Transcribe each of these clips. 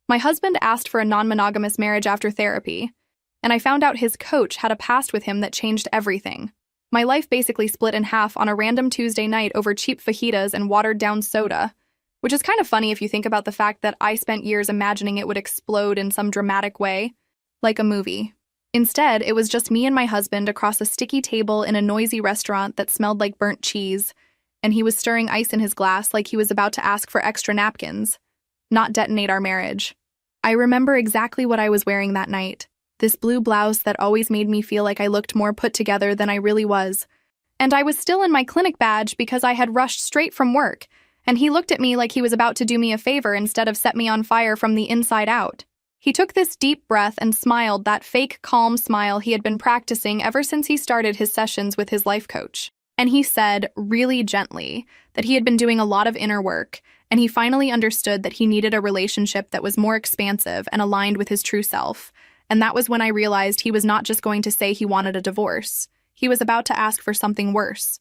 My husband asked for a non-monogamous marriage after therapy, and I found out his coach had a past with him that changed everything. My life basically split in half on a random Tuesday night over cheap fajitas and watered-down soda, which is kind of funny if you think about the fact that I spent years imagining it would explode in some dramatic way, like a movie. Instead, it was just me and my husband across a sticky table in a noisy restaurant that smelled like burnt cheese, and he was stirring ice in his glass like he was about to ask for extra napkins, not detonate our marriage. I remember exactly what I was wearing that night. This blue blouse that always made me feel like I looked more put together than I really was. And I was still in my clinic badge because I had rushed straight from work, and he looked at me like he was about to do me a favor instead of set me on fire from the inside out. He took this deep breath and smiled, that fake, calm smile he had been practicing ever since he started his sessions with his life coach. And he said, really gently, that he had been doing a lot of inner work, and he finally understood that he needed a relationship that was more expansive and aligned with his true self. And that was when I realized he was not just going to say he wanted a divorce. He was about to ask for something worse.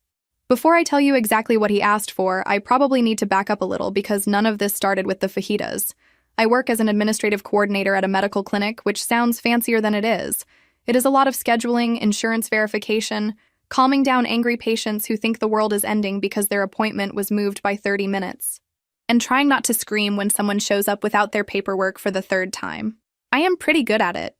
Before I tell you exactly what he asked for, I probably need to back up a little because none of this started with the fajitas. I work as an administrative coordinator at a medical clinic, which sounds fancier than it is. It is a lot of scheduling, insurance verification, calming down angry patients who think the world is ending because their appointment was moved by 30 minutes, and trying not to scream when someone shows up without their paperwork for the third time. I am pretty good at it.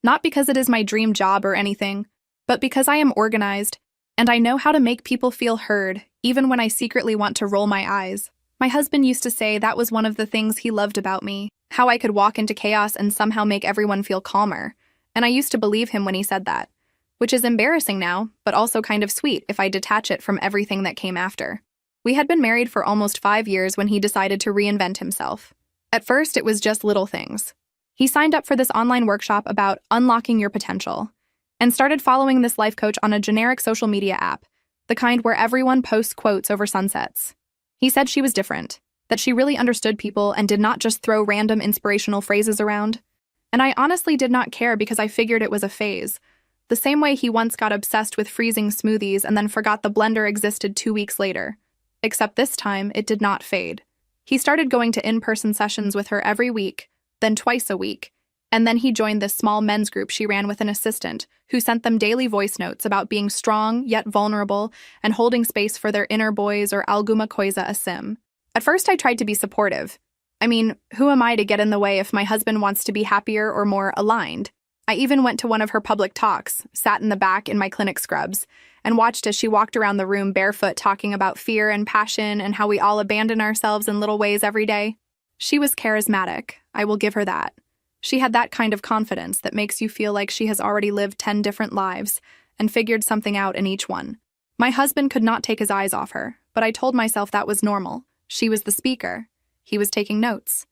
Not because it is my dream job or anything, but because I am organized, and I know how to make people feel heard, even when I secretly want to roll my eyes. My husband used to say that was one of the things he loved about me, how I could walk into chaos and somehow make everyone feel calmer, and I used to believe him when he said that, which is embarrassing now, but also kind of sweet if I detach it from everything that came after. We had been married for almost 5 years when he decided to reinvent himself. At first, it was just little things. He signed up for this online workshop about unlocking your potential, and started following this life coach on a generic social media app, the kind where everyone posts quotes over sunsets. He said she was different, that she really understood people and did not just throw random inspirational phrases around. And I honestly did not care because I figured it was a phase, the same way he once got obsessed with freezing smoothies and then forgot the blender existed 2 weeks later. Except this time, it did not fade. He started going to in-person sessions with her every week, then twice a week, and then he joined this small men's group she ran with an assistant who sent them daily voice notes about being strong yet vulnerable and holding space for their inner boys, or alguma coisa assim. At first, I tried to be supportive. I mean, who am I to get in the way if my husband wants to be happier or more aligned? I even went to one of her public talks, sat in the back in my clinic scrubs, and watched as she walked around the room barefoot talking about fear and passion and how we all abandon ourselves in little ways every day. She was charismatic, I will give her that. She had that kind of confidence that makes you feel like she has already lived 10 different lives and figured something out in each one. My husband could not take his eyes off her, but I told myself that was normal. She was the speaker. He was taking notes.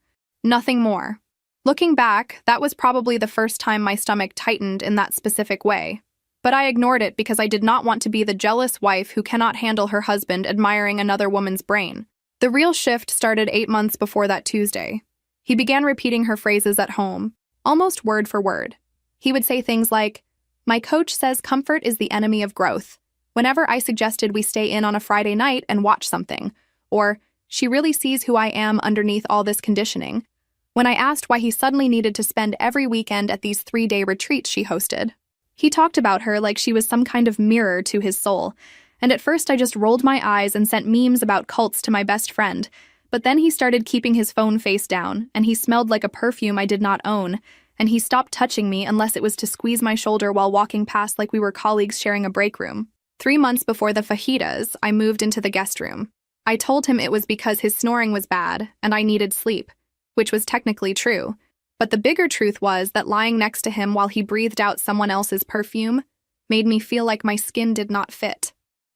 Nothing more. Looking back, that was probably the first time my stomach tightened in that specific way. But I ignored it because I did not want to be the jealous wife who cannot handle her husband admiring another woman's brain. The real shift started 8 months before that Tuesday. He began repeating her phrases at home, almost word for word. He would say things like, "My coach says comfort is the enemy of growth," whenever I suggested we stay in on a Friday night and watch something, or, "She really sees who I am underneath all this conditioning," when I asked why he suddenly needed to spend every weekend at these 3-day retreats she hosted. He talked about her like she was some kind of mirror to his soul, and at first I just rolled my eyes and sent memes about cults to my best friend. But then he started keeping his phone face down, and he smelled like a perfume I did not own, and he stopped touching me unless it was to squeeze my shoulder while walking past like we were colleagues sharing a break room. 3 months before the fajitas, I moved into the guest room. I told him it was because his snoring was bad, and I needed sleep, which was technically true. But the bigger truth was that lying next to him while he breathed out someone else's perfume made me feel like my skin did not fit.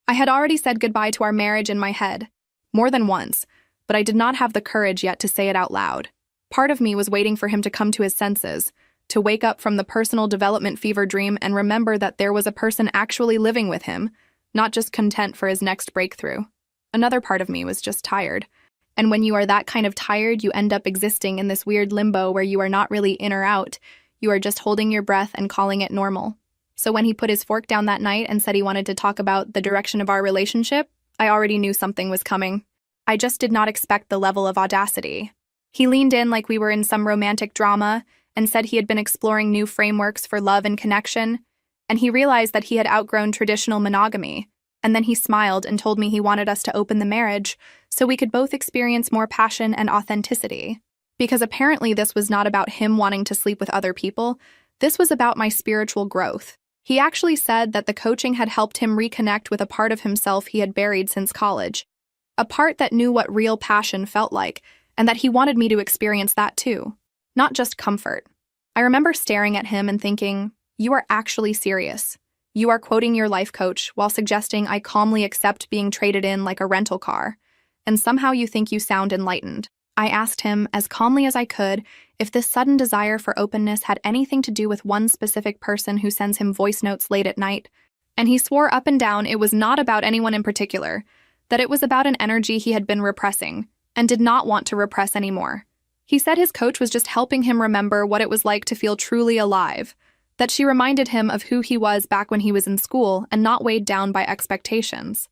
I had already said goodbye to our marriage in my head, more than once, but I did not have the courage yet to say it out loud. Part of me was waiting for him to come to his senses, to wake up from the personal development fever dream and remember that there was a person actually living with him, not just content for his next breakthrough. Another part of me was just tired. And when you are that kind of tired, you end up existing in this weird limbo where you are not really in or out, you are just holding your breath and calling it normal. So when he put his fork down that night and said he wanted to talk about the direction of our relationship, I already knew something was coming. I just did not expect the level of audacity. He leaned in like we were in some romantic drama and said he had been exploring new frameworks for love and connection, and he realized that he had outgrown traditional monogamy. And then he smiled and told me he wanted us to open the marriage so we could both experience more passion and authenticity. Because apparently this was not about him wanting to sleep with other people, this was about my spiritual growth. He actually said that the coaching had helped him reconnect with a part of himself he had buried since college, a part that knew what real passion felt like, and that he wanted me to experience that too, not just comfort. I remember staring at him and thinking, you are actually serious. You are quoting your life coach while suggesting I calmly accept being traded in like a rental car, and somehow you think you sound enlightened. I asked him, as calmly as I could, if this sudden desire for openness had anything to do with one specific person who sends him voice notes late at night, and he swore up and down it was not about anyone in particular, that it was about an energy he had been repressing, and did not want to repress anymore. He said his coach was just helping him remember what it was like to feel truly alive, that she reminded him of who he was back when he was in school and not weighed down by expectations,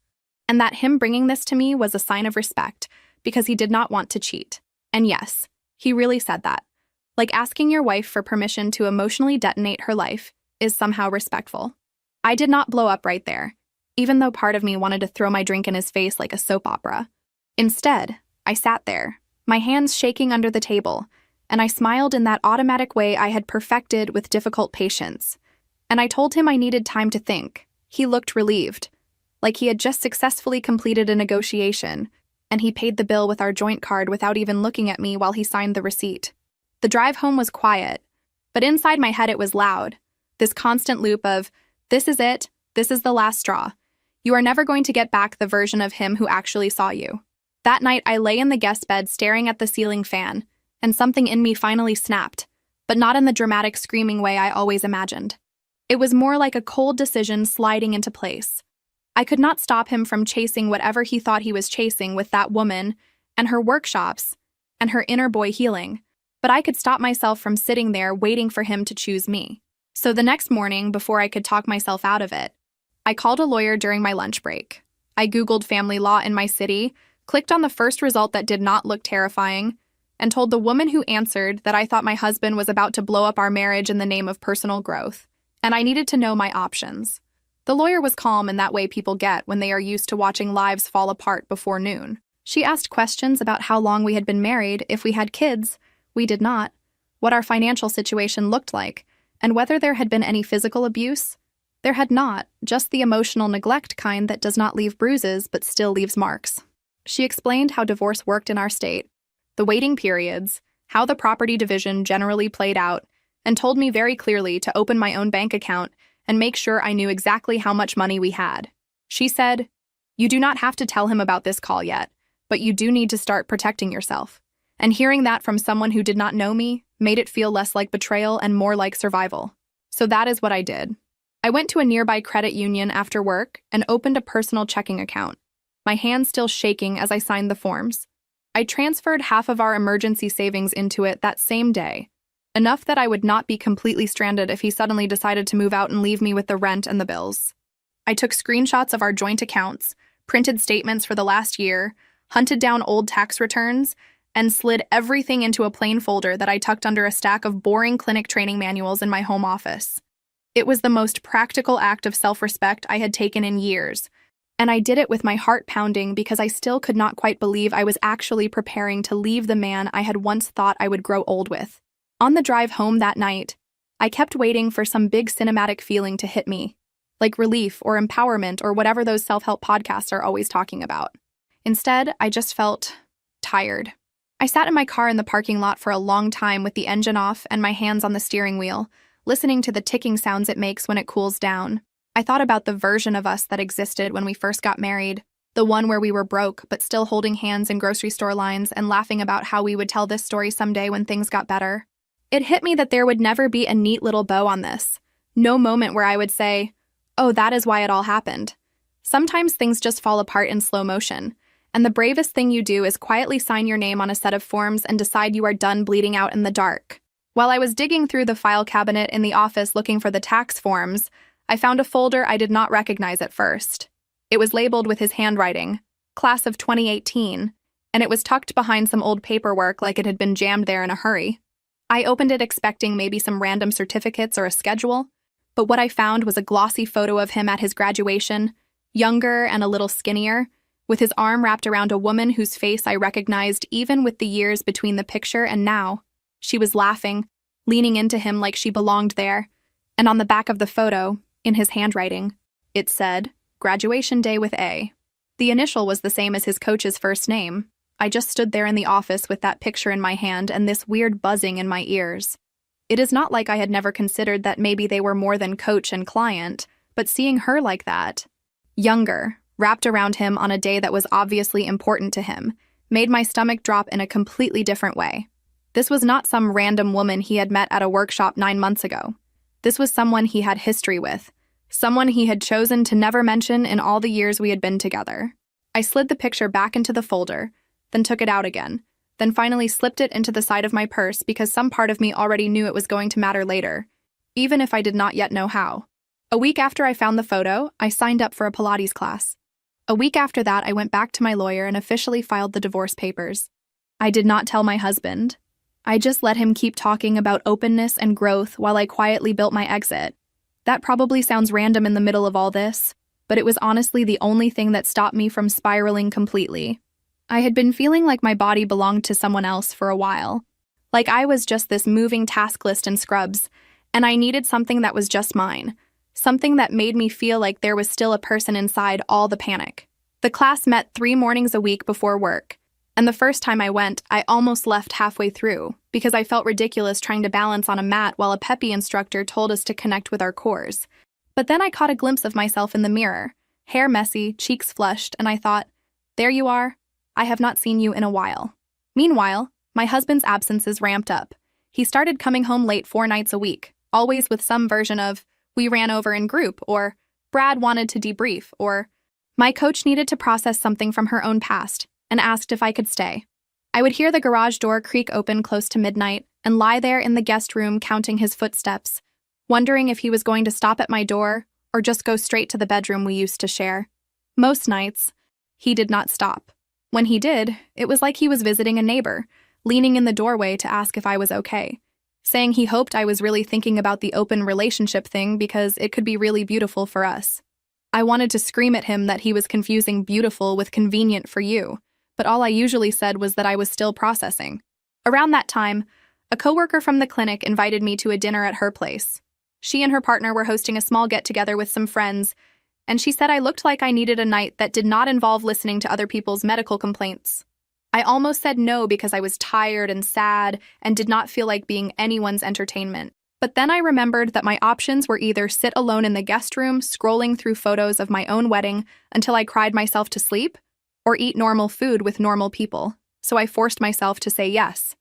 and that him bringing this to me was a sign of respect, because he did not want to cheat. And yes, he really said that. Like asking your wife for permission to emotionally detonate her life is somehow respectful. I did not blow up right there, even though part of me wanted to throw my drink in his face like a soap opera. Instead, I sat there, my hands shaking under the table, and I smiled in that automatic way I had perfected with difficult patience. And I told him I needed time to think. He looked relieved, like he had just successfully completed a negotiation, and he paid the bill with our joint card without even looking at me while he signed the receipt. The drive home was quiet, but inside my head it was loud. This constant loop of, this is it, this is the last straw. You are never going to get back the version of him who actually saw you. That night I lay in the guest bed staring at the ceiling fan, and something in me finally snapped, but not in the dramatic screaming way I always imagined. It was more like a cold decision sliding into place. I could not stop him from chasing whatever he thought he was chasing with that woman and her workshops and her inner boy healing, but I could stop myself from sitting there waiting for him to choose me. So the next morning, before I could talk myself out of it, I called a lawyer during my lunch break. I Googled family law in my city, clicked on the first result that did not look terrifying, and told the woman who answered that I thought my husband was about to blow up our marriage in the name of personal growth, and I needed to know my options. The lawyer was calm in that way people get when they are used to watching lives fall apart before noon. She asked questions about how long we had been married, if we had kids, we did not, what our financial situation looked like, and whether there had been any physical abuse. There had not, just the emotional neglect kind that does not leave bruises but still leaves marks. She explained how divorce worked in our state, the waiting periods, how the property division generally played out, and told me very clearly to open my own bank account and make sure I knew exactly how much money we had. She said, "You do not have to tell him about this call yet, but you do need to start protecting yourself." And hearing that from someone who did not know me made it feel less like betrayal and more like survival. So that is what I did. I went to a nearby credit union after work and opened a personal checking account, my hands still shaking as I signed the forms. I transferred half of our emergency savings into it that same day, enough that I would not be completely stranded if he suddenly decided to move out and leave me with the rent and the bills. I took screenshots of our joint accounts, printed statements for the last year, hunted down old tax returns, and slid everything into a plain folder that I tucked under a stack of boring clinic training manuals in my home office. It was the most practical act of self-respect I had taken in years, and I did it with my heart pounding because I still could not quite believe I was actually preparing to leave the man I had once thought I would grow old with. On the drive home that night, I kept waiting for some big cinematic feeling to hit me, like relief or empowerment or whatever those self-help podcasts are always talking about. Instead, I just felt tired. I sat in my car in the parking lot for a long time with the engine off and my hands on the steering wheel, listening to the ticking sounds it makes when it cools down. I thought about the version of us that existed when we first got married, the one where we were broke but still holding hands in grocery store lines and laughing about how we would tell this story someday when things got better. It hit me that there would never be a neat little bow on this. No moment where I would say, "Oh, that is why it all happened." Sometimes things just fall apart in slow motion, and the bravest thing you do is quietly sign your name on a set of forms and decide you are done bleeding out in the dark. While I was digging through the file cabinet in the office looking for the tax forms, I found a folder I did not recognize at first. It was labeled with his handwriting, Class of 2018, and it was tucked behind some old paperwork like it had been jammed there in a hurry. I opened it expecting maybe some random certificates or a schedule, but what I found was a glossy photo of him at his graduation, younger and a little skinnier, with his arm wrapped around a woman whose face I recognized even with the years between the picture and now. She was laughing, leaning into him like she belonged there, and on the back of the photo, in his handwriting, it said, "Graduation Day with A." The initial was the same as his coach's first name. I just stood there in the office with that picture in my hand and this weird buzzing in my ears. It is not like I had never considered that maybe they were more than coach and client, but seeing her like that, younger, wrapped around him on a day that was obviously important to him, made my stomach drop in a completely different way. This was not some random woman he had met at a workshop 9 months ago. This was someone he had history with, someone he had chosen to never mention in all the years we had been together. I slid the picture back into the folder, then took it out again, then finally slipped it into the side of my purse because some part of me already knew it was going to matter later, even if I did not yet know how. A week after I found the photo, I signed up for a Pilates class. A week after that, I went back to my lawyer and officially filed the divorce papers. I did not tell my husband. I just let him keep talking about openness and growth while I quietly built my exit. That probably sounds random in the middle of all this, but it was honestly the only thing that stopped me from spiraling completely. I had been feeling like my body belonged to someone else for a while. Like I was just this moving task list in Scrubs, and I needed something that was just mine. Something that made me feel like there was still a person inside all the panic. The class met 3 mornings a week before work, and the first time I went, I almost left halfway through because I felt ridiculous trying to balance on a mat while a peppy instructor told us to connect with our cores. But then I caught a glimpse of myself in the mirror, hair messy, cheeks flushed, and I thought, there you are. I have not seen you in a while. Meanwhile, my husband's absences ramped up. He started coming home late 4 nights a week, always with some version of, "We ran over in group," or "Brad wanted to debrief," or "My coach needed to process something from her own past and asked if I could stay." I would hear the garage door creak open close to midnight and lie there in the guest room counting his footsteps, wondering if he was going to stop at my door or just go straight to the bedroom we used to share. Most nights, he did not stop. When he did, it was like he was visiting a neighbor, leaning in the doorway to ask if I was okay, saying he hoped I was really thinking about the open relationship thing because it could be really beautiful for us. I wanted to scream at him that he was confusing beautiful with convenient for you, but all I usually said was that I was still processing. Around that time, a coworker from the clinic invited me to a dinner at her place. She and her partner were hosting a small get-together with some friends, and she said I looked like I needed a night that did not involve listening to other people's medical complaints. I almost said no because I was tired and sad and did not feel like being anyone's entertainment. But then I remembered that my options were either sit alone in the guest room scrolling through photos of my own wedding until I cried myself to sleep, or eat normal food with normal people, so I forced myself to say yes.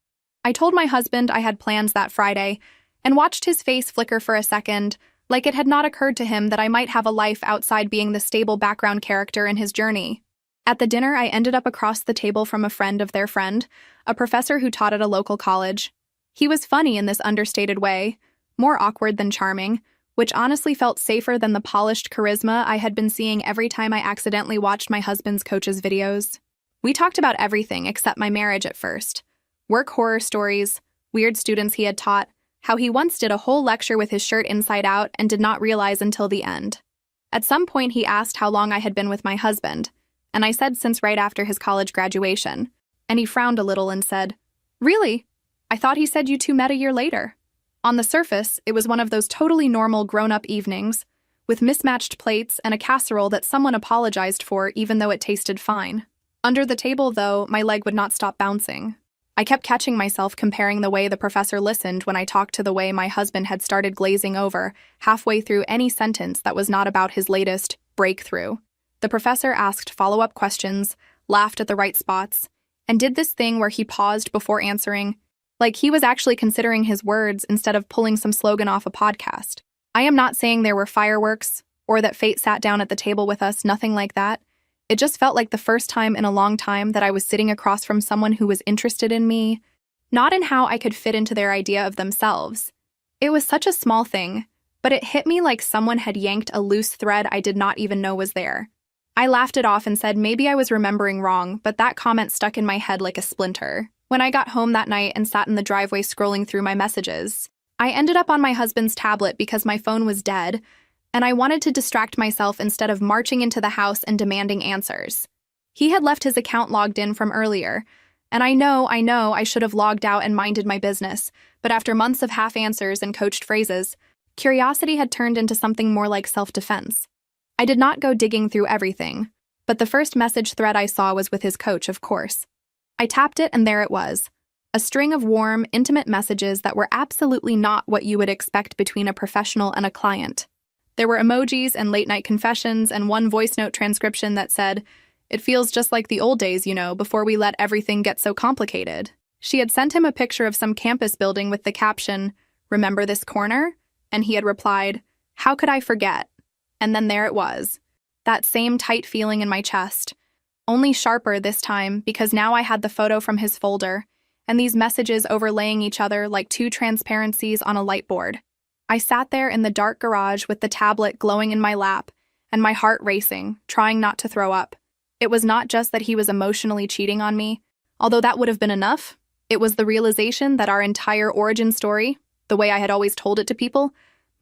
I told my husband I had plans that Friday and watched his face flicker for a second, like it had not occurred to him that I might have a life outside being the stable background character in his journey. At the dinner, I ended up across the table from a friend of their friend, a professor who taught at a local college. He was funny in this understated way, more awkward than charming, which honestly felt safer than the polished charisma I had been seeing every time I accidentally watched my husband's coach's videos. We talked about everything except my marriage at first. Work horror stories, weird students he had taught, how he once did a whole lecture with his shirt inside out and did not realize until the end. At some point, he asked how long I had been with my husband, and I said since right after his college graduation, and he frowned a little and said, "Really? I thought he said you two met a year later." On the surface, it was one of those totally normal grown-up evenings, with mismatched plates and a casserole that someone apologized for even though it tasted fine. Under the table, though, my leg would not stop bouncing. I kept catching myself comparing the way the professor listened when I talked to the way my husband had started glazing over halfway through any sentence that was not about his latest breakthrough. The professor asked follow-up questions, laughed at the right spots, and did this thing where he paused before answering, like he was actually considering his words instead of pulling some slogan off a podcast. I am not saying there were fireworks or that fate sat down at the table with us, nothing like that. It just felt like the first time in a long time that I was sitting across from someone who was interested in me, not in how I could fit into their idea of themselves. It was such a small thing, but it hit me like someone had yanked a loose thread I did not even know was there. I laughed it off and said maybe I was remembering wrong, but that comment stuck in my head like a splinter. When I got home that night and sat in the driveway scrolling through my messages, I ended up on my husband's tablet because my phone was dead, and I wanted to distract myself instead of marching into the house and demanding answers. He had left his account logged in from earlier, and I know I should have logged out and minded my business, but after months of half answers and coached phrases, curiosity had turned into something more like self-defense. I did not go digging through everything, but the first message thread I saw was with his coach, of course. I tapped it and there it was. A string of warm, intimate messages that were absolutely not what you would expect between a professional and a client. There were emojis and late-night confessions and one voice note transcription that said, "It feels just like the old days, before we let everything get so complicated." She had sent him a picture of some campus building with the caption, "Remember this corner?" And he had replied, "How could I forget?" And then there it was. That same tight feeling in my chest. Only sharper this time because now I had the photo from his folder, and these messages overlaying each other like two transparencies on a light board. I sat there in the dark garage with the tablet glowing in my lap, and my heart racing, trying not to throw up. It was not just that he was emotionally cheating on me, although that would have been enough. It was the realization that our entire origin story, the way I had always told it to people,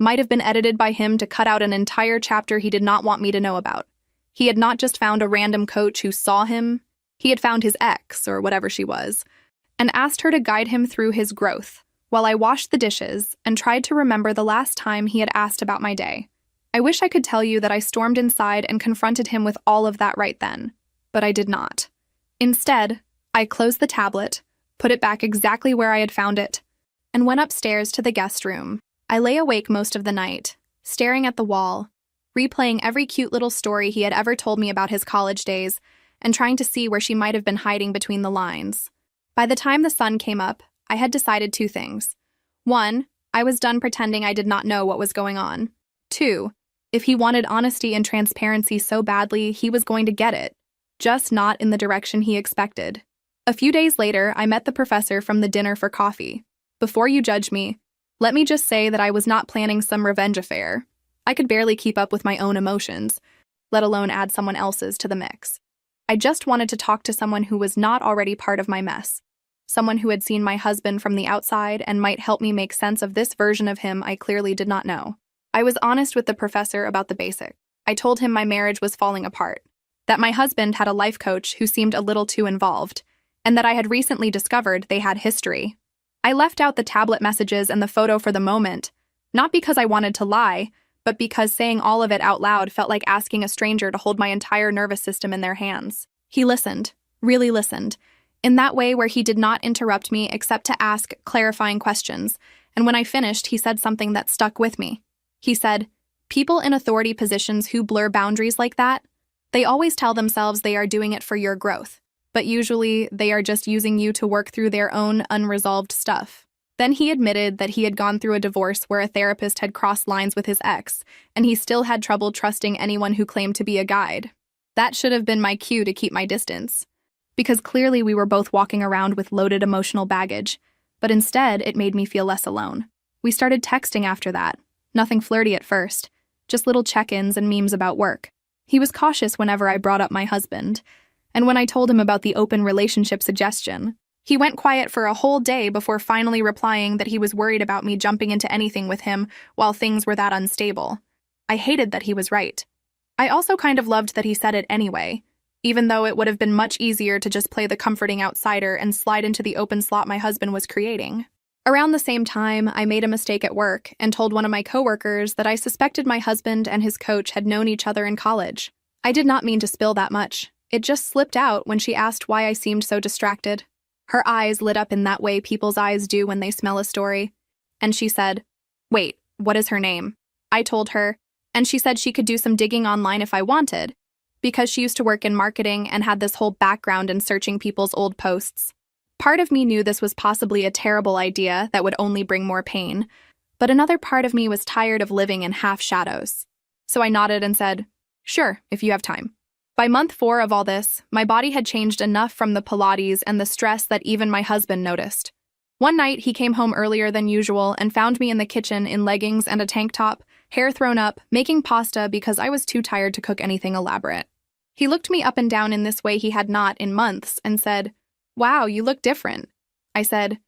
might have been edited by him to cut out an entire chapter he did not want me to know about. He had not just found a random coach who saw him, he had found his ex, or whatever she was, and asked her to guide him through his growth, while I washed the dishes and tried to remember the last time he had asked about my day. I wish I could tell you that I stormed inside and confronted him with all of that right then, but I did not. Instead, I closed the tablet, put it back exactly where I had found it, and went upstairs to the guest room. I lay awake most of the night, staring at the wall, replaying every cute little story he had ever told me about his college days, and trying to see where she might have been hiding between the lines. By the time the sun came up, I had decided two things. 1, I was done pretending I did not know what was going on. 2, if he wanted honesty and transparency so badly, he was going to get it, just not in the direction he expected. A few days later, I met the professor from the dinner for coffee. Before you judge me, let me just say that I was not planning some revenge affair. I could barely keep up with my own emotions, let alone add someone else's to the mix. I just wanted to talk to someone who was not already part of my mess. Someone who had seen my husband from the outside and might help me make sense of this version of him I clearly did not know. I was honest with the professor about the basics. I told him my marriage was falling apart, that my husband had a life coach who seemed a little too involved, and that I had recently discovered they had history. I left out the tablet messages and the photo for the moment, not because I wanted to lie, but because saying all of it out loud felt like asking a stranger to hold my entire nervous system in their hands. He listened, really listened, in that way where he did not interrupt me except to ask clarifying questions, and when I finished, he said something that stuck with me. He said, "People in authority positions who blur boundaries like that, they always tell themselves they are doing it for your growth, but usually they are just using you to work through their own unresolved stuff." Then he admitted that he had gone through a divorce where a therapist had crossed lines with his ex, and he still had trouble trusting anyone who claimed to be a guide. That should have been my cue to keep my distance, because clearly we were both walking around with loaded emotional baggage, but instead it made me feel less alone. We started texting after that, nothing flirty at first, just little check-ins and memes about work. He was cautious whenever I brought up my husband, and when I told him about the open relationship suggestion, he went quiet for a whole day before finally replying that he was worried about me jumping into anything with him while things were that unstable. I hated that he was right. I also kind of loved that he said it anyway, even though it would have been much easier to just play the comforting outsider and slide into the open slot my husband was creating. Around the same time, I made a mistake at work and told one of my coworkers that I suspected my husband and his coach had known each other in college. I did not mean to spill that much. It just slipped out when she asked why I seemed so distracted. Her eyes lit up in that way people's eyes do when they smell a story. And she said, "Wait, what is her name?" I told her, and she said she could do some digging online if I wanted, because she used to work in marketing and had this whole background in searching people's old posts. Part of me knew this was possibly a terrible idea that would only bring more pain, but another part of me was tired of living in half shadows. So I nodded and said, "Sure, if you have time." By month 4 of all this, my body had changed enough from the Pilates and the stress that even my husband noticed. One night, he came home earlier than usual and found me in the kitchen in leggings and a tank top, hair thrown up, making pasta because I was too tired to cook anything elaborate. He looked me up and down in this way he had not in months and said, "Wow, you look different." I said,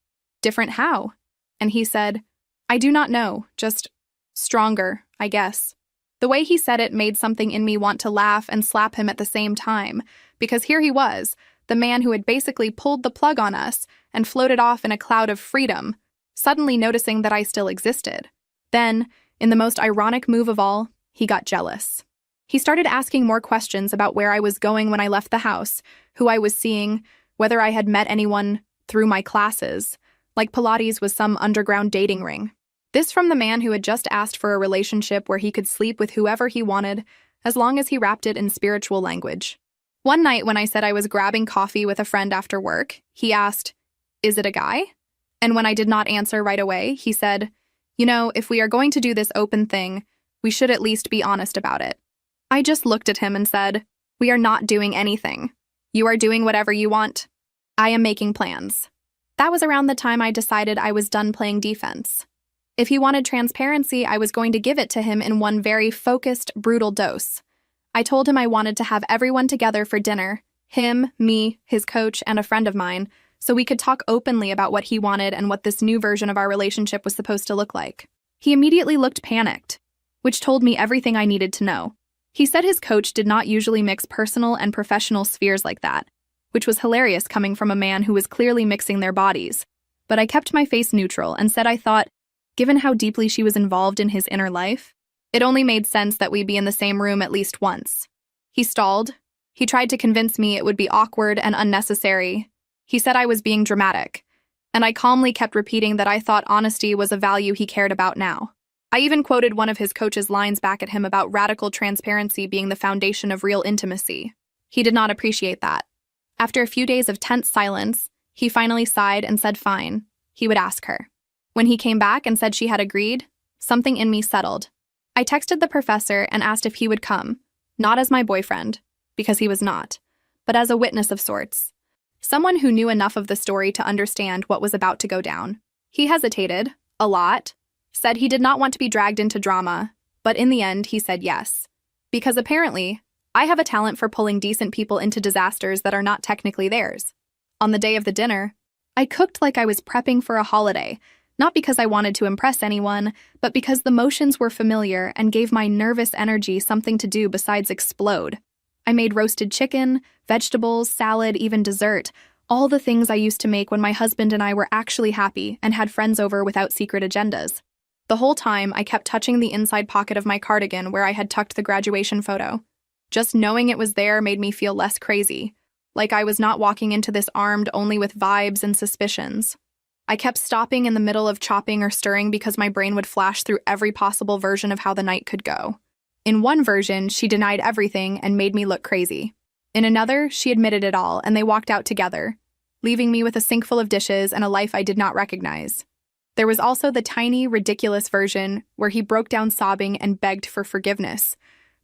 "Different how?" And he said, "I do not know, just stronger, I guess." The way he said it made something in me want to laugh and slap him at the same time, because here he was, the man who had basically pulled the plug on us and floated off in a cloud of freedom, suddenly noticing that I still existed. Then, in the most ironic move of all, he got jealous. He started asking more questions about where I was going when I left the house, who I was seeing, whether I had met anyone through my classes, like Pilates was some underground dating ring. This from the man who had just asked for a relationship where he could sleep with whoever he wanted, as long as he wrapped it in spiritual language. One night when I said I was grabbing coffee with a friend after work, he asked, "Is it a guy?" And when I did not answer right away, he said, "You know, if we are going to do this open thing, we should at least be honest about it." I just looked at him and said, "We are not doing anything. You are doing whatever you want. I am making plans." That was around the time I decided I was done playing defense. If he wanted transparency, I was going to give it to him in one very focused, brutal dose. I told him I wanted to have everyone together for dinner, him, me, his coach, and a friend of mine, so we could talk openly about what he wanted and what this new version of our relationship was supposed to look like. He immediately looked panicked, which told me everything I needed to know. He said his coach did not usually mix personal and professional spheres like that, which was hilarious coming from a man who was clearly mixing their bodies. But I kept my face neutral and said I thought, given how deeply she was involved in his inner life, it only made sense that we be in the same room at least once. He stalled. He tried to convince me it would be awkward and unnecessary. He said I was being dramatic, and I calmly kept repeating that I thought honesty was a value he cared about now. I even quoted one of his coach's lines back at him about radical transparency being the foundation of real intimacy. He did not appreciate that. After a few days of tense silence, he finally sighed and said fine, he would ask her. When he came back and said she had agreed, something in me settled. I texted the professor and asked if he would come, not as my boyfriend, because he was not, but as a witness of sorts. Someone who knew enough of the story to understand what was about to go down. He hesitated, a lot, said he did not want to be dragged into drama, but in the end he said yes. Because apparently, I have a talent for pulling decent people into disasters that are not technically theirs. On the day of the dinner, I cooked like I was prepping for a holiday, not because I wanted to impress anyone, but because the motions were familiar and gave my nervous energy something to do besides explode. I made roasted chicken, vegetables, salad, even dessert, all the things I used to make when my husband and I were actually happy and had friends over without secret agendas. The whole time, I kept touching the inside pocket of my cardigan where I had tucked the graduation photo. Just knowing it was there made me feel less crazy, like I was not walking into this armed only with vibes and suspicions. I kept stopping in the middle of chopping or stirring because my brain would flash through every possible version of how the night could go. In one version, she denied everything and made me look crazy. In another, she admitted it all and they walked out together, leaving me with a sink full of dishes and a life I did not recognize. There was also the tiny, ridiculous version where he broke down sobbing and begged for forgiveness,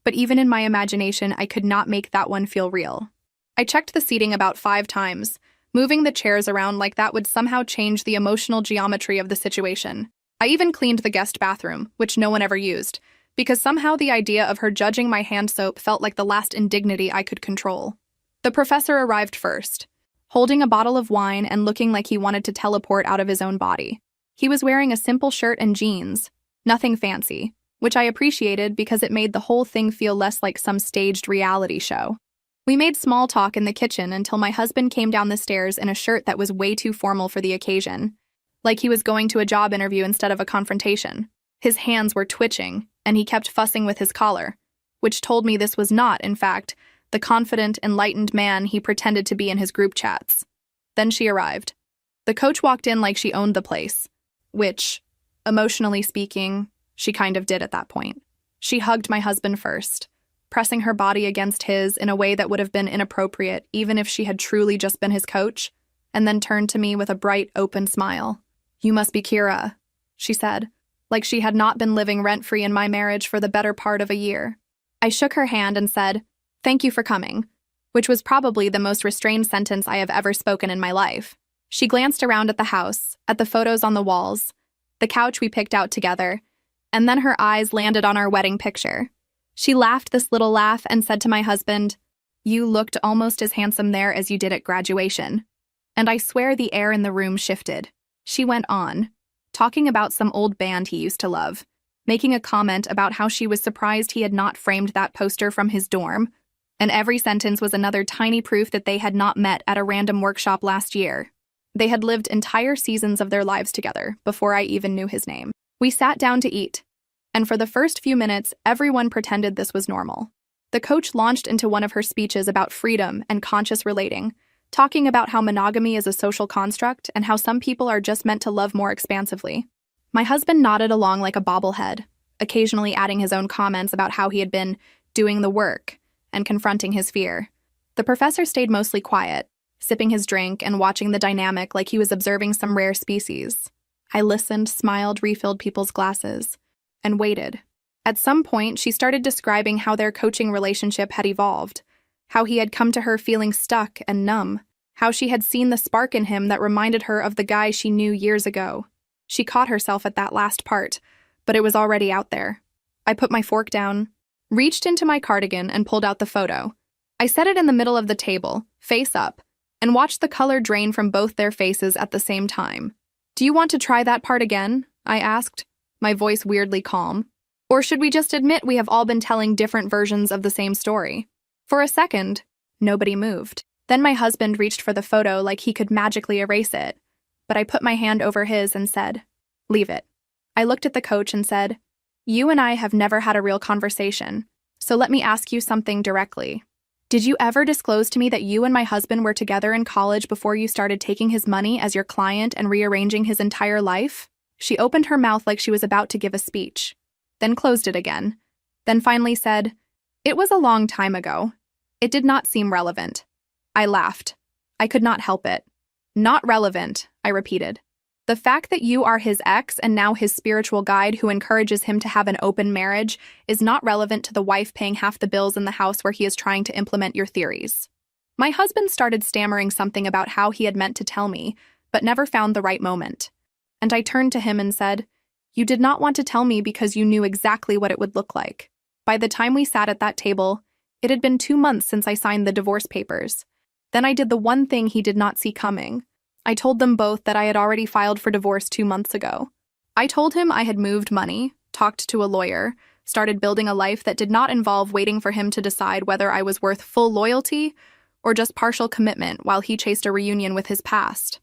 but even in my imagination, I could not make that one feel real. I checked the seating about 5 times, moving the chairs around like that would somehow change the emotional geometry of the situation. I even cleaned the guest bathroom, which no one ever used, because somehow the idea of her judging my hand soap felt like the last indignity I could control. The professor arrived first, holding a bottle of wine and looking like he wanted to teleport out of his own body. He was wearing a simple shirt and jeans, nothing fancy, which I appreciated because it made the whole thing feel less like some staged reality show. We made small talk in the kitchen until my husband came down the stairs in a shirt that was way too formal for the occasion, like he was going to a job interview instead of a confrontation. His hands were twitching, and he kept fussing with his collar, which told me this was not, in fact, the confident, enlightened man he pretended to be in his group chats. Then she arrived. The coach walked in like she owned the place, which, emotionally speaking, she kind of did at that point. She hugged my husband first, pressing her body against his in a way that would have been inappropriate even if she had truly just been his coach, and then turned to me with a bright, open smile. "You must be Kira," she said, like she had not been living rent-free in my marriage for the better part of a year. I shook her hand and said, "Thank you for coming," which was probably the most restrained sentence I have ever spoken in my life. She glanced around at the house, at the photos on the walls, the couch we picked out together, and then her eyes landed on our wedding picture. She laughed this little laugh and said to my husband, You looked almost as handsome there as you did at graduation. And I swear the air in the room shifted. She went on, talking about some old band he used to love, making a comment about how she was surprised he had not framed that poster from his dorm, and every sentence was another tiny proof that they had not met at a random workshop last year. They had lived entire seasons of their lives together before I even knew his name. We sat down to eat, and for the first few minutes, everyone pretended this was normal. The coach launched into one of her speeches about freedom and conscious relating, talking about how monogamy is a social construct and how some people are just meant to love more expansively. My husband nodded along like a bobblehead, occasionally adding his own comments about how he had been doing the work and confronting his fear. The professor stayed mostly quiet, sipping his drink and watching the dynamic like he was observing some rare species. I listened, smiled, refilled people's glasses, and waited. At some point, she started describing how their coaching relationship had evolved, how he had come to her feeling stuck and numb, how she had seen the spark in him that reminded her of the guy she knew years ago. She caught herself at that last part, but it was already out there. I put my fork down, reached into my cardigan, and pulled out the photo. I set it in the middle of the table, face up, and watched the color drain from both their faces at the same time. "Do you want to try that part again?" I asked, my voice weirdly calm. "Or should we just admit we have all been telling different versions of the same story?" For a second, nobody moved. Then my husband reached for the photo like he could magically erase it, but I put my hand over his and said, "Leave it." I looked at the coach and said, "You and I have never had a real conversation, so let me ask you something directly. Did you ever disclose to me that you and my husband were together in college before you started taking his money as your client and rearranging his entire life?" She opened her mouth like she was about to give a speech, then closed it again, then finally said, "It was a long time ago. It did not seem relevant." I laughed. I could not help it. "Not relevant," I repeated. "The fact that you are his ex and now his spiritual guide who encourages him to have an open marriage is not relevant to the wife paying half the bills in the house where he is trying to implement your theories." My husband started stammering something about how he had meant to tell me, but never found the right moment. And I turned to him and said, "You did not want to tell me because you knew exactly what it would look like." By the time we sat at that table, it had been 2 months since I signed the divorce papers. Then I did the one thing he did not see coming. I told them both that I had already filed for divorce 2 months ago. I told him I had moved money, talked to a lawyer, started building a life that did not involve waiting for him to decide whether I was worth full loyalty or just partial commitment while he chased a reunion with his past.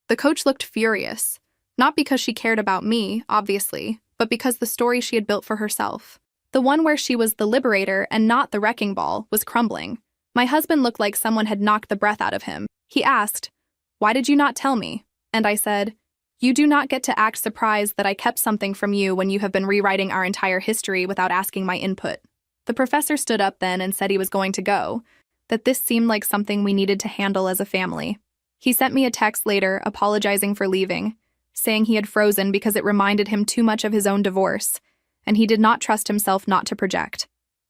The coach looked furious, not because she cared about me, obviously, but because the story she had built for herself, the one where she was the liberator and not the wrecking ball, was crumbling. My husband looked like someone had knocked the breath out of him. He asked, "Why did you not tell me?" And I said, "You do not get to act surprised that I kept something from you when you have been rewriting our entire history without asking my input." The professor stood up then and said he was going to go, that this seemed like something we needed to handle as a family. He sent me a text later apologizing for leaving, saying he had frozen because it reminded him too much of his own divorce, and he did not trust himself not to project.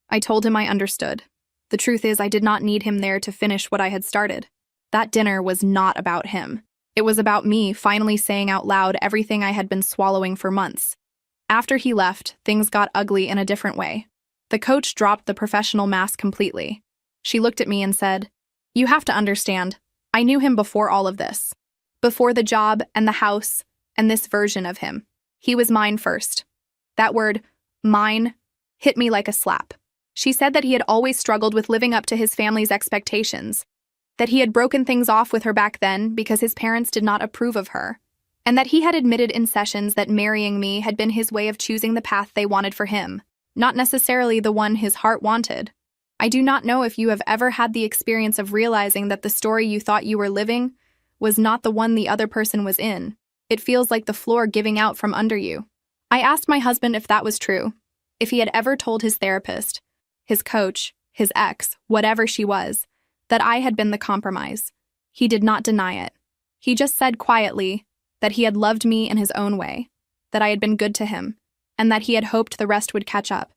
I told him I understood. The truth is, I did not need him there to finish what I had started. That dinner was not about him. It was about me finally saying out loud everything I had been swallowing for months. After he left, things got ugly in a different way. The coach dropped the professional mask completely. She looked at me and said, "You have to understand, I knew him before all of this. Before the job and the house and this version of him. He was mine first." That word, mine, hit me like a slap. She said that he had always struggled with living up to his family's expectations, that he had broken things off with her back then because his parents did not approve of her, and that he had admitted in sessions that marrying me had been his way of choosing the path they wanted for him, not necessarily the one his heart wanted. I do not know if you have ever had the experience of realizing that the story you thought you were living was not the one the other person was in. It feels like the floor giving out from under you. I asked my husband if that was true, if he had ever told his therapist, his coach, his ex, whatever she was, that I had been the compromise. He did not deny it. He just said quietly that he had loved me in his own way, that I had been good to him, and that he had hoped the rest would catch up.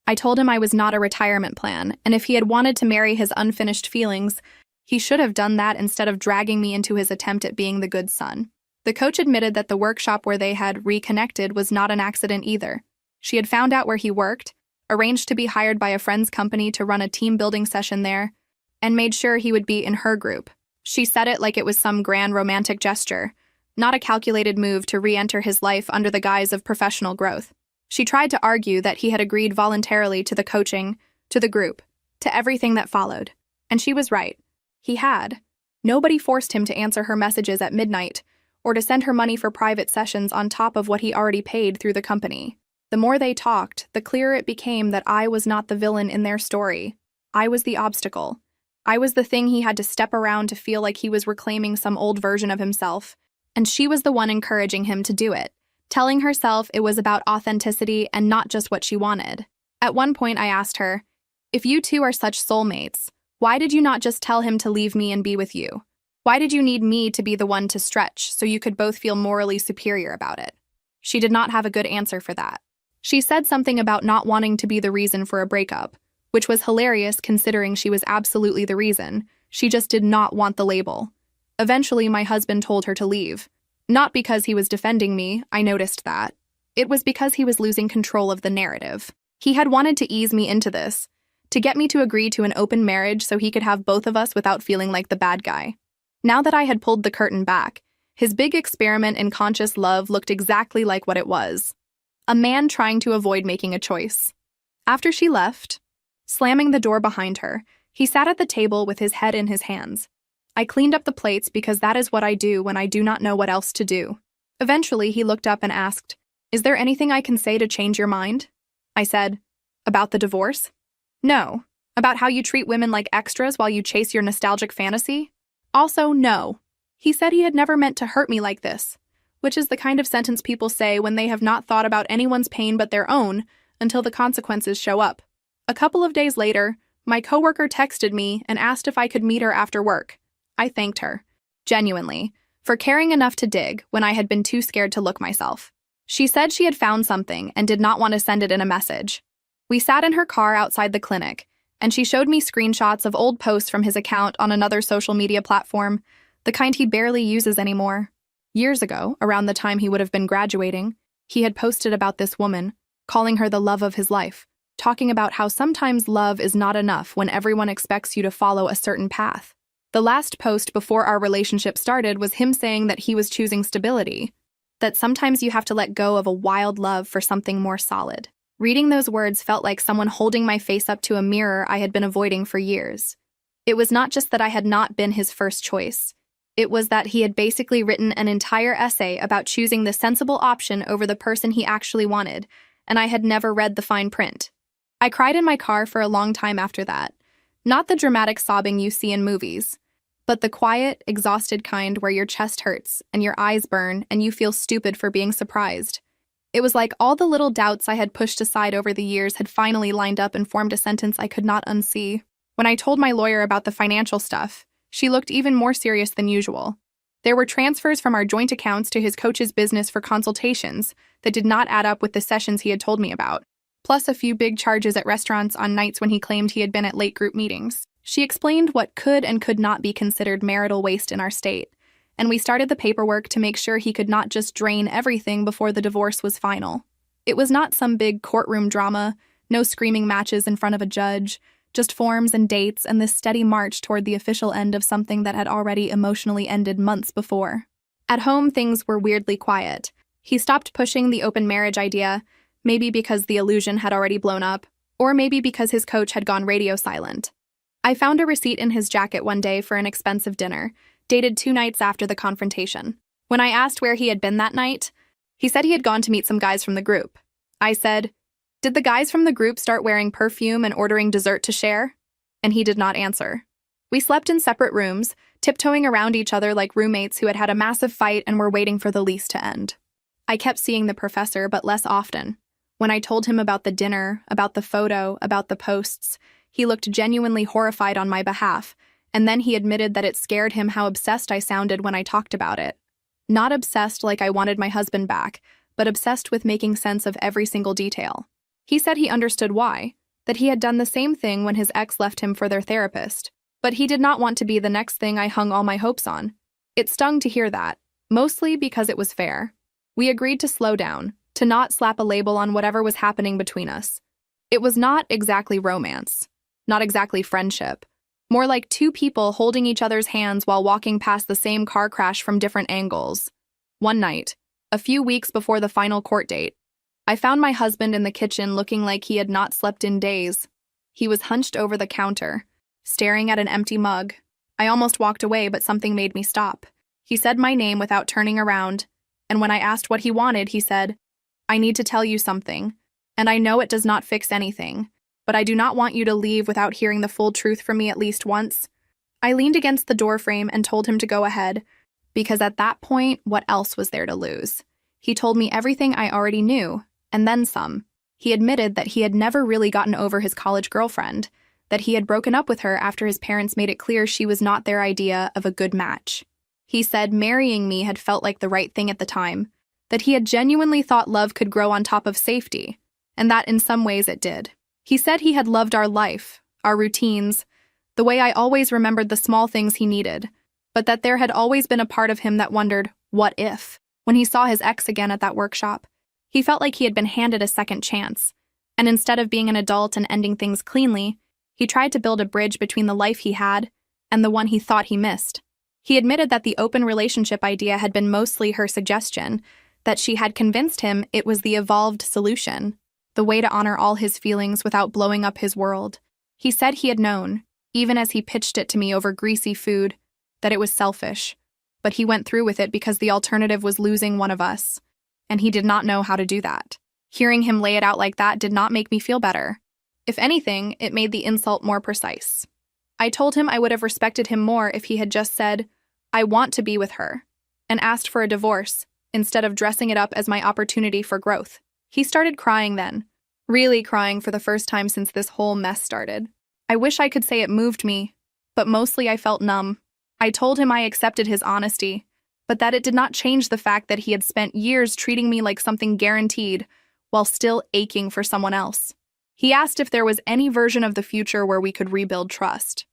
I told him I was not a retirement plan, and if he had wanted to marry his unfinished feelings, he should have done that instead of dragging me into his attempt at being the good son. The coach admitted that the workshop where they had reconnected was not an accident either. She had found out where he worked, arranged to be hired by a friend's company to run a team-building session there, and made sure he would be in her group. She said it like it was some grand romantic gesture, not a calculated move to re-enter his life under the guise of professional growth. She tried to argue that he had agreed voluntarily to the coaching, to the group, to everything that followed. And she was right. He had. Nobody forced him to answer her messages at midnight, or to send her money for private sessions on top of what he already paid through the company. The more they talked, the clearer it became that I was not the villain in their story. I was the obstacle. I was the thing he had to step around to feel like he was reclaiming some old version of himself. And she was the one encouraging him to do it, telling herself it was about authenticity and not just what she wanted. At one point I asked her, "If you two are such soulmates, why did you not just tell him to leave me and be with you? Why did you need me to be the one to stretch so you could both feel morally superior about it?" She did not have a good answer for that. She said something about not wanting to be the reason for a breakup, which was hilarious considering she was absolutely the reason. She just did not want the label. Eventually, my husband told her to leave. Not because he was defending me, I noticed that. It was because he was losing control of the narrative. He had wanted to ease me into this, to get me to agree to an open marriage so he could have both of us without feeling like the bad guy. Now that I had pulled the curtain back, his big experiment in conscious love looked exactly like what it was. A man trying to avoid making a choice. After she left, slamming the door behind her, he sat at the table with his head in his hands. I cleaned up the plates because that is what I do when I do not know what else to do. Eventually, he looked up and asked, "Is there anything I can say to change your mind?" I said, "About the divorce?" "No. About how you treat women like extras while you chase your nostalgic fantasy?" Also, no. He said he had never meant to hurt me like this, which is the kind of sentence people say when they have not thought about anyone's pain but their own until the consequences show up. A couple of days later, my coworker texted me and asked if I could meet her after work. I thanked her, genuinely, for caring enough to dig when I had been too scared to look myself. She said she had found something and did not want to send it in a message. We sat in her car outside the clinic, and she showed me screenshots of old posts from his account on another social media platform, the kind he barely uses anymore. Years ago, around the time he would have been graduating, he had posted about this woman, calling her the love of his life, talking about how sometimes love is not enough when everyone expects you to follow a certain path. The last post before our relationship started was him saying that he was choosing stability, that sometimes you have to let go of a wild love for something more solid. Reading those words felt like someone holding my face up to a mirror I had been avoiding for years. It was not just that I had not been his first choice. It was that he had basically written an entire essay about choosing the sensible option over the person he actually wanted, and I had never read the fine print. I cried in my car for a long time after that. Not the dramatic sobbing you see in movies, but the quiet, exhausted kind where your chest hurts and your eyes burn and you feel stupid for being surprised. It was like all the little doubts I had pushed aside over the years had finally lined up and formed a sentence I could not unsee. When I told my lawyer about the financial stuff, she looked even more serious than usual. There were transfers from our joint accounts to his coach's business for consultations that did not add up with the sessions he had told me about, plus a few big charges at restaurants on nights when he claimed he had been at late group meetings. She explained what could and could not be considered marital waste in our state, and we started the paperwork to make sure he could not just drain everything before the divorce was final. It was not some big courtroom drama, no screaming matches in front of a judge, just forms and dates and this steady march toward the official end of something that had already emotionally ended months before. At home, things were weirdly quiet. He stopped pushing the open marriage idea, maybe because the illusion had already blown up, or maybe because his coach had gone radio silent. I found a receipt in his jacket one day for an expensive dinner, dated 2 nights after the confrontation. When I asked where he had been that night, he said he had gone to meet some guys from the group. I said, "Did the guys from the group start wearing perfume and ordering dessert to share?" And he did not answer. We slept in separate rooms, tiptoeing around each other like roommates who had had a massive fight and were waiting for the lease to end. I kept seeing the professor, but less often. When I told him about the dinner, about the photo, about the posts, he looked genuinely horrified on my behalf, and then he admitted that it scared him how obsessed I sounded when I talked about it. Not obsessed like I wanted my husband back, but obsessed with making sense of every single detail. He said he understood why, that he had done the same thing when his ex left him for their therapist, but he did not want to be the next thing I hung all my hopes on. It stung to hear that, mostly because it was fair. We agreed to slow down, to not slap a label on whatever was happening between us. It was not exactly romance, not exactly friendship, More like two people holding each other's hands while walking past the same car crash from different angles. One night, a few weeks before the final court date, I found my husband in the kitchen looking like he had not slept in days. He was hunched over the counter, staring at an empty mug. I almost walked away, but something made me stop. He said my name without turning around, and when I asked what he wanted, he said, "I need to tell you something, and I know it does not fix anything, but I do not want you to leave without hearing the full truth from me at least once." I leaned against the doorframe and told him to go ahead, because at that point, what else was there to lose? He told me everything I already knew, and then some. He admitted that he had never really gotten over his college girlfriend, that he had broken up with her after his parents made it clear she was not their idea of a good match. He said marrying me had felt like the right thing at the time, that he had genuinely thought love could grow on top of safety, and that in some ways it did. He said he had loved our life, our routines, the way I always remembered the small things he needed, but that there had always been a part of him that wondered, what if? When he saw his ex again at that workshop, he felt like he had been handed a second chance, and instead of being an adult and ending things cleanly, he tried to build a bridge between the life he had and the one he thought he missed. He admitted that the open relationship idea had been mostly her suggestion, that she had convinced him it was the evolved solution, the way to honor all his feelings without blowing up his world. He said he had known, even as he pitched it to me over greasy food, that it was selfish, but he went through with it because the alternative was losing one of us, and he did not know how to do that. Hearing him lay it out like that did not make me feel better. If anything, it made the insult more precise. I told him I would have respected him more if he had just said, "I want to be with her," and asked for a divorce, instead of dressing it up as my opportunity for growth. He started crying then, really crying for the first time since this whole mess started. I wish I could say it moved me, but mostly I felt numb. I told him I accepted his honesty, but that it did not change the fact that he had spent years treating me like something guaranteed, while still aching for someone else. He asked if there was any version of the future where we could rebuild trust.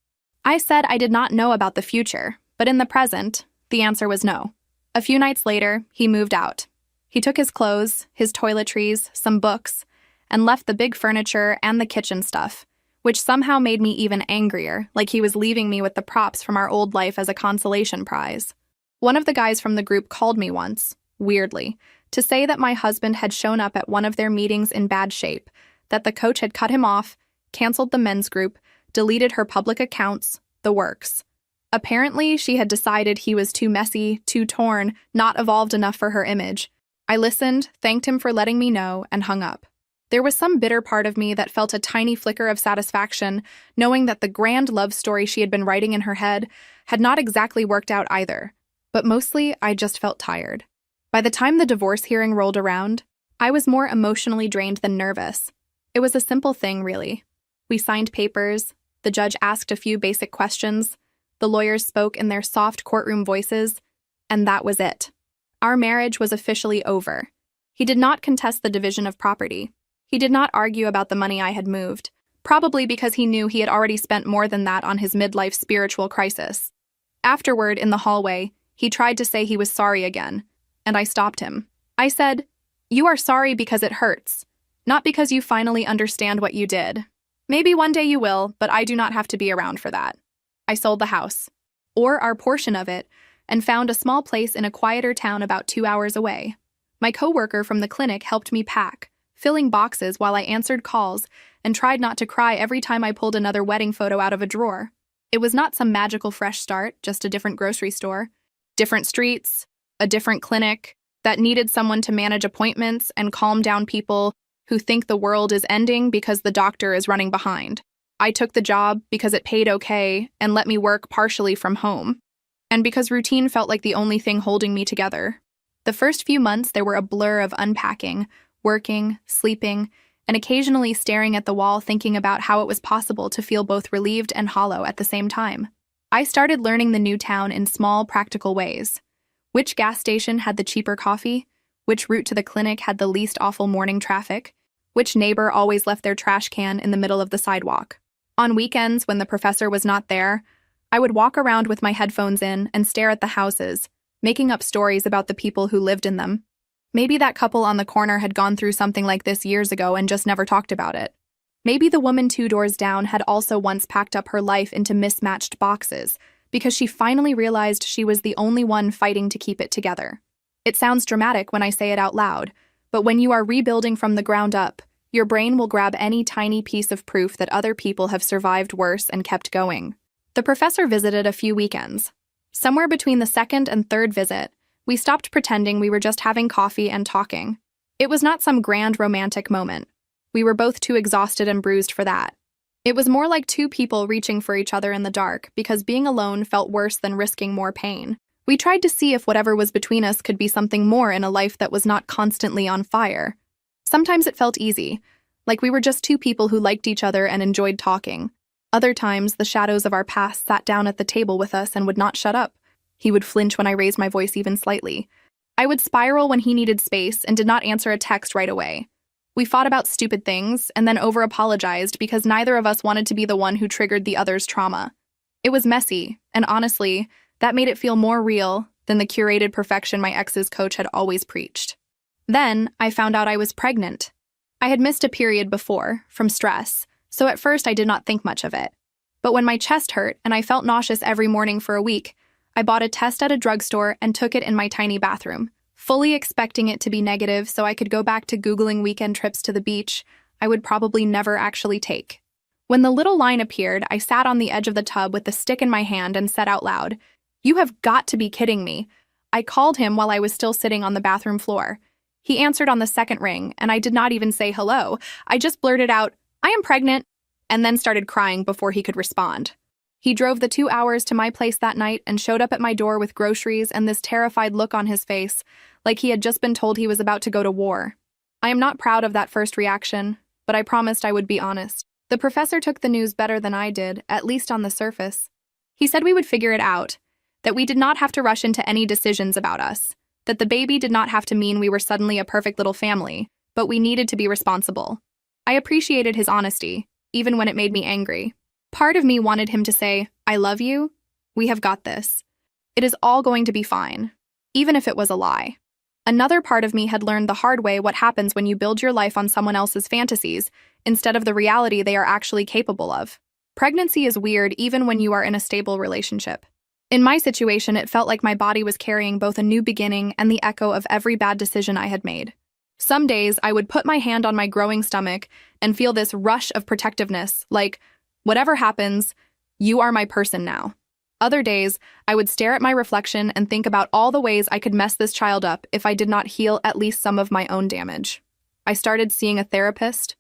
I said I did not know about the future, but in the present, the answer was no. A few nights later, he moved out. He took his clothes, his toiletries, some books, and left the big furniture and the kitchen stuff, which somehow made me even angrier, like he was leaving me with the props from our old life as a consolation prize. One of the guys from the group called me once, weirdly, to say that my husband had shown up at one of their meetings in bad shape, that the coach had cut him off, canceled the men's group, deleted her public accounts, the works. Apparently, she had decided he was too messy, too torn, not evolved enough for her image. I listened, thanked him for letting me know, and hung up. There was some bitter part of me that felt a tiny flicker of satisfaction, knowing that the grand love story she had been writing in her head had not exactly worked out either. But mostly, I just felt tired. By the time the divorce hearing rolled around, I was more emotionally drained than nervous. It was a simple thing, really. We signed papers, the judge asked a few basic questions, the lawyers spoke in their soft courtroom voices, and that was it. Our marriage was officially over. He did not contest the division of property. He did not argue about the money I had moved, probably because he knew he had already spent more than that on his midlife spiritual crisis. Afterward, in the hallway, he tried to say he was sorry again, and I stopped him. I said, "You are sorry because it hurts, not because you finally understand what you did. Maybe one day you will, but I do not have to be around for that." I sold the house, or our portion of it, and found a small place in a quieter town about 2 hours away. My coworker from the clinic helped me pack, filling boxes while I answered calls and tried not to cry every time I pulled another wedding photo out of a drawer. It was not some magical fresh start, just a different grocery store, different streets, a different clinic that needed someone to manage appointments and calm down people who think the world is ending because the doctor is running behind. I took the job because it paid okay and let me work partially from home, and because routine felt like the only thing holding me together. The first few months, there were a blur of unpacking, working, sleeping, and occasionally staring at the wall thinking about how it was possible to feel both relieved and hollow at the same time. I started learning the new town in small, practical ways. Which gas station had the cheaper coffee? Which route to the clinic had the least awful morning traffic? Which neighbor always left their trash can in the middle of the sidewalk? On weekends, when the professor was not there, I would walk around with my headphones in and stare at the houses, making up stories about the people who lived in them. Maybe that couple on the corner had gone through something like this years ago and just never talked about it. Maybe the woman 2 doors down had also once packed up her life into mismatched boxes because she finally realized she was the only one fighting to keep it together. It sounds dramatic when I say it out loud, but when you are rebuilding from the ground up, your brain will grab any tiny piece of proof that other people have survived worse and kept going. The professor visited a few weekends. Somewhere between the second and third visit, we stopped pretending we were just having coffee and talking. It was not some grand romantic moment. We were both too exhausted and bruised for that. It was more like two people reaching for each other in the dark because being alone felt worse than risking more pain. We tried to see if whatever was between us could be something more in a life that was not constantly on fire. Sometimes it felt easy, like we were just two people who liked each other and enjoyed talking. Other times, the shadows of our past sat down at the table with us and would not shut up. He would flinch when I raised my voice even slightly. I would spiral when he needed space and did not answer a text right away. We fought about stupid things and then over-apologized because neither of us wanted to be the one who triggered the other's trauma. It was messy, and honestly, that made it feel more real than the curated perfection my ex's coach had always preached. Then, I found out I was pregnant. I had missed a period before, from stress, so at first I did not think much of it. But when my chest hurt and I felt nauseous every morning for a week, I bought a test at a drugstore and took it in my tiny bathroom, fully expecting it to be negative so I could go back to Googling weekend trips to the beach I would probably never actually take. When the little line appeared, I sat on the edge of the tub with the stick in my hand and said out loud, "You have got to be kidding me." I called him while I was still sitting on the bathroom floor. He answered on the second ring, and I did not even say hello. I just blurted out, "I am pregnant," and then started crying before he could respond. He drove the 2 hours to my place that night and showed up at my door with groceries and this terrified look on his face, like he had just been told he was about to go to war. I am not proud of that first reaction, but I promised I would be honest. The professor took the news better than I did, at least on the surface. He said we would figure it out, that we did not have to rush into any decisions about us, that the baby did not have to mean we were suddenly a perfect little family, but we needed to be responsible. I appreciated his honesty, even when it made me angry. Part of me wanted him to say, "I love you. We have got this. It is all going to be fine," even if it was a lie. Another part of me had learned the hard way what happens when you build your life on someone else's fantasies instead of the reality they are actually capable of. Pregnancy is weird even when you are in a stable relationship. In my situation, it felt like my body was carrying both a new beginning and the echo of every bad decision I had made. Some days, I would put my hand on my growing stomach and feel this rush of protectiveness, like, whatever happens, you are my person now. Other days, I would stare at my reflection and think about all the ways I could mess this child up if I did not heal at least some of my own damage. I started seeing a therapist,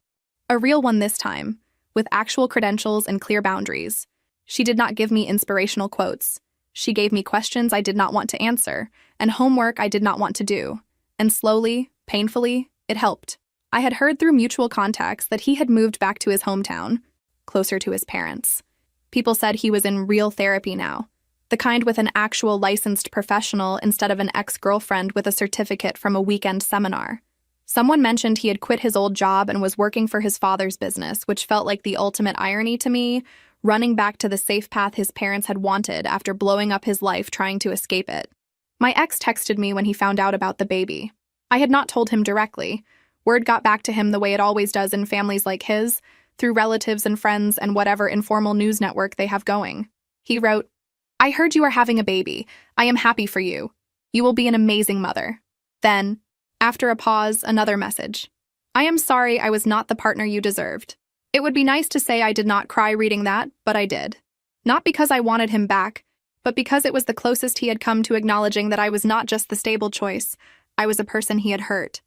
a real one this time, with actual credentials and clear boundaries. She did not give me inspirational quotes. She gave me questions I did not want to answer, and homework I did not want to do. And slowly, painfully, it helped. I had heard through mutual contacts that he had moved back to his hometown, closer to his parents. People said he was in real therapy now, the kind with an actual licensed professional instead of an ex-girlfriend with a certificate from a weekend seminar. Someone mentioned he had quit his old job and was working for his father's business, which felt like the ultimate irony to me, running back to the safe path his parents had wanted after blowing up his life trying to escape it. My ex texted me when he found out about the baby. I had not told him directly. Word got back to him the way it always does in families like his, through relatives and friends and whatever informal news network they have going. He wrote, "I heard you are having a baby. I am happy for you. You will be an amazing mother." Then, after a pause, another message. "I am sorry I was not the partner you deserved." It would be nice to say I did not cry reading that, but I did. Not because I wanted him back, but because it was the closest he had come to acknowledging that I was not just the stable choice, I was a person he had hurt.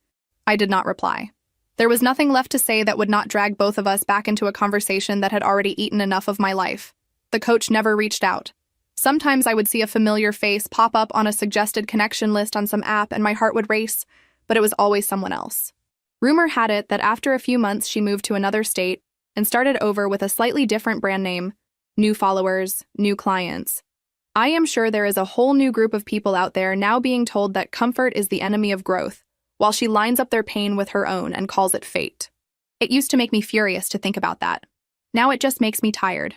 I did not reply. There was nothing left to say that would not drag both of us back into a conversation that had already eaten enough of my life. The coach never reached out. Sometimes I would see a familiar face pop up on a suggested connection list on some app and my heart would race, but it was always someone else. Rumor had it that after a few months she moved to another state and started over with a slightly different brand name, new followers, new clients. I am sure there is a whole new group of people out there now being told that comfort is the enemy of growth, while she lines up their pain with her own and calls it fate. It used to make me furious to think about that. Now it just makes me tired.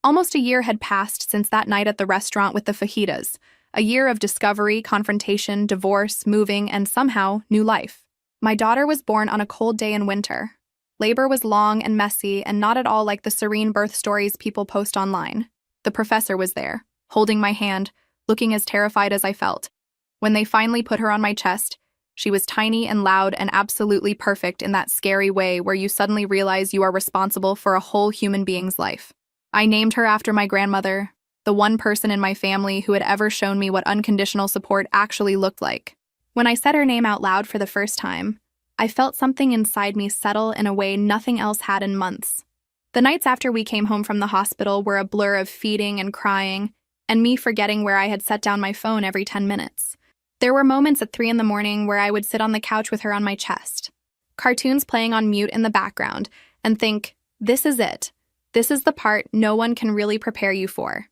Almost a year had passed since that night at the restaurant with the fajitas, a year of discovery, confrontation, divorce, moving, and somehow, new life. My daughter was born on a cold day in winter. Labor was long and messy and not at all like the serene birth stories people post online. The professor was there, holding my hand, looking as terrified as I felt. When they finally put her on my chest, she was tiny and loud and absolutely perfect in that scary way where you suddenly realize you are responsible for a whole human being's life. I named her after my grandmother, the one person in my family who had ever shown me what unconditional support actually looked like. When I said her name out loud for the first time, I felt something inside me settle in a way nothing else had in months. The nights after we came home from the hospital were a blur of feeding and crying, and me forgetting where I had set down my phone every 10 minutes. There were moments at 3 a.m. where I would sit on the couch with her on my chest, cartoons playing on mute in the background, and think, this is it. This is the part no one can really prepare you for.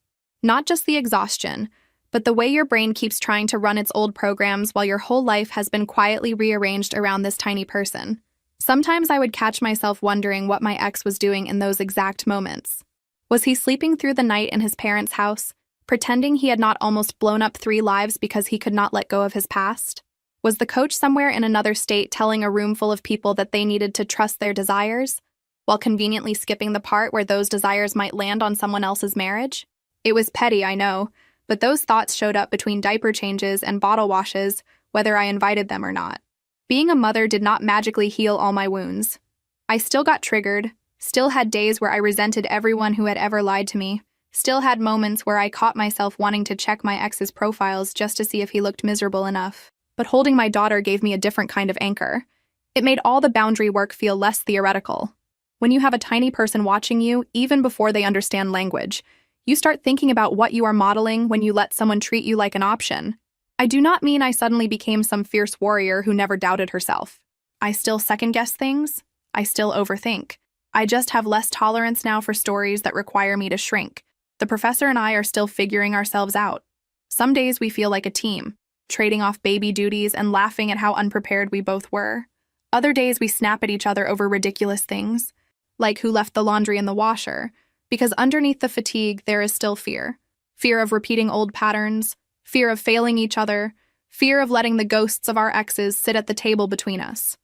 Not just the exhaustion, but the way your brain keeps trying to run its old programs while your whole life has been quietly rearranged around this tiny person. Sometimes I would catch myself wondering what my ex was doing in those exact moments. Was he sleeping through the night in his parents' house, pretending he had not almost blown up 3 lives because he could not let go of his past? Was the coach somewhere in another state telling a room full of people that they needed to trust their desires, while conveniently skipping the part where those desires might land on someone else's marriage? It was petty, I know, but those thoughts showed up between diaper changes and bottle washes, whether I invited them or not. Being a mother did not magically heal all my wounds. I still got triggered, still had days where I resented everyone who had ever lied to me, still had moments where I caught myself wanting to check my ex's profiles just to see if he looked miserable enough. But holding my daughter gave me a different kind of anchor. It made all the boundary work feel less theoretical. When you have a tiny person watching you, even before they understand language, you start thinking about what you are modeling when you let someone treat you like an option. I do not mean I suddenly became some fierce warrior who never doubted herself. I still second-guess things. I still overthink. I just have less tolerance now for stories that require me to shrink. The professor and I are still figuring ourselves out. Some days we feel like a team, trading off baby duties and laughing at how unprepared we both were. Other days we snap at each other over ridiculous things, like who left the laundry in the washer, because underneath the fatigue there is still fear. Fear of repeating old patterns, fear of failing each other, fear of letting the ghosts of our exes sit at the table between us.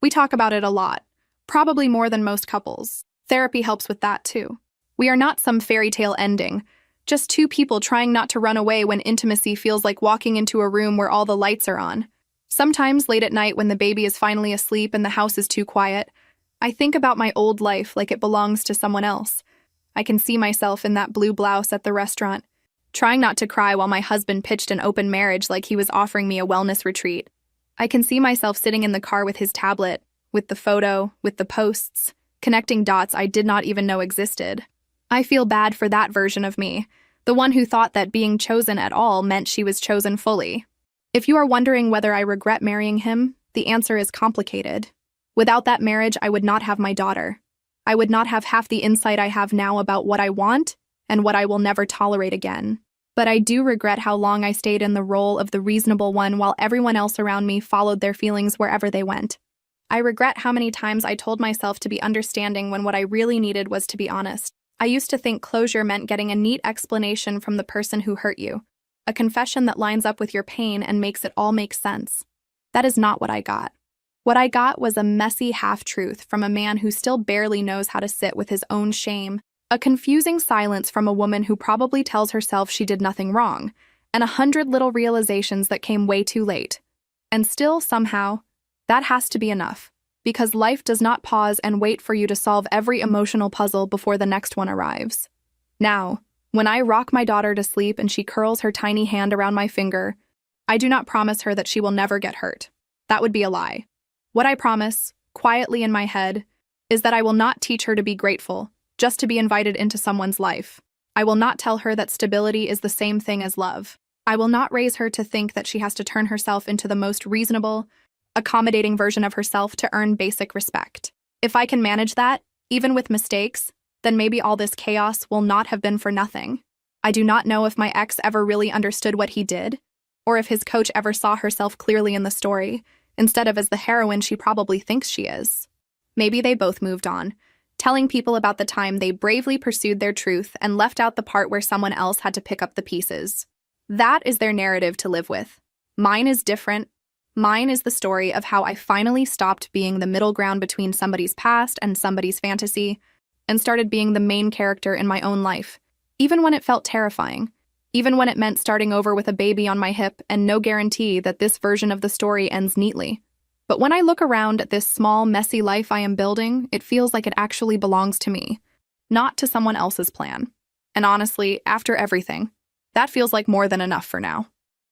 We talk about it a lot, probably more than most couples. Therapy helps with that too. We are not some fairy tale ending, just 2 people trying not to run away when intimacy feels like walking into a room where all the lights are on. Sometimes late at night when the baby is finally asleep and the house is too quiet, I think about my old life like it belongs to someone else. I can see myself in that blue blouse at the restaurant, trying not to cry while my husband pitched an open marriage like he was offering me a wellness retreat. I can see myself sitting in the car with his tablet, with the photo, with the posts, connecting dots I did not even know existed. I feel bad for that version of me, the one who thought that being chosen at all meant she was chosen fully. If you are wondering whether I regret marrying him, the answer is complicated. Without that marriage, I would not have my daughter. I would not have half the insight I have now about what I want and what I will never tolerate again. But I do regret how long I stayed in the role of the reasonable one while everyone else around me followed their feelings wherever they went. I regret how many times I told myself to be understanding when what I really needed was to be honest. I used to think closure meant getting a neat explanation from the person who hurt you, a confession that lines up with your pain and makes it all make sense. That is not what I got. What I got was a messy half-truth from a man who still barely knows how to sit with his own shame, a confusing silence from a woman who probably tells herself she did nothing wrong, and 100 little realizations that came way too late. And still, somehow, that has to be enough, because life does not pause and wait for you to solve every emotional puzzle before the next one arrives. Now, when I rock my daughter to sleep and she curls her tiny hand around my finger, I do not promise her that she will never get hurt. That would be a lie. What I promise, quietly in my head, is that I will not teach her to be grateful, just to be invited into someone's life. I will not tell her that stability is the same thing as love. I will not raise her to think that she has to turn herself into the most reasonable, accommodating version of herself to earn basic respect. If I can manage that, even with mistakes, then maybe all this chaos will not have been for nothing. I do not know if my ex ever really understood what he did, or if his coach ever saw herself clearly in the story, instead of as the heroine she probably thinks she is. Maybe they both moved on, telling people about the time they bravely pursued their truth and left out the part where someone else had to pick up the pieces. That is their narrative to live with. Mine is different. Mine is the story of how I finally stopped being the middle ground between somebody's past and somebody's fantasy and started being the main character in my own life, even when it felt terrifying, even when it meant starting over with a baby on my hip and no guarantee that this version of the story ends neatly. But when I look around at this small, messy life I am building, it feels like it actually belongs to me, not to someone else's plan. And honestly, after everything, that feels like more than enough for now.